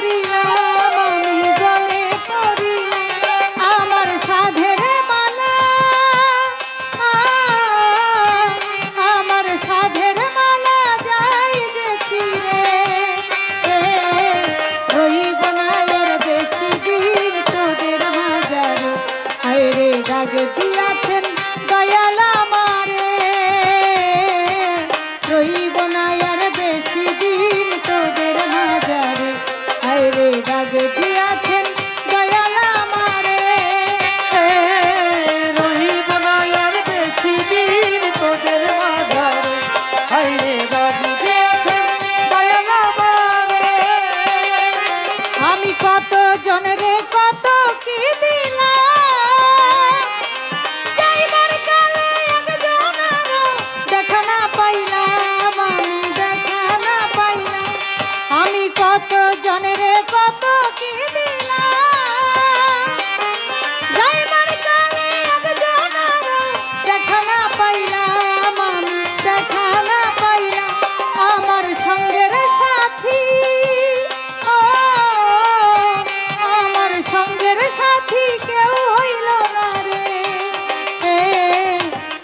করিলাম আমি গলে করিলাম আমার সাধের মালা আমার সাধের মালা যাই যে ছিঁড়ে রইব না আর বেশি দিন তোদের মাঝারে হায়রে দাগ দিয়াছেন দয়াল আমারে রইব না আর বেশি দিন তোদের মাঝারে হায়রে দাগ দিয়াছেন দয়াল আমারে রহিব না আর বেশি দিন তোদের মাঝারে হায়রে দাগ দিয়েছেন দয়াল আমারে। আমি কত জনরে কত কি দিলাম যাইবার কালে একজনেরও দেখা না পাইলাম আমি দেখা না পাইলাম আমি কত জনরে কত কি দিলাম যাইবার কালে একজনেরও দেখা না পাইলাম আমি দেখা না পাইলাম আমার সঙ্গের সাথী ও আমার সঙ্গের সাথী কেউ হইল না রে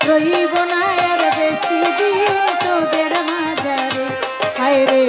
রইব না আর বেশি দিন তোদের মাঝারে হায়রে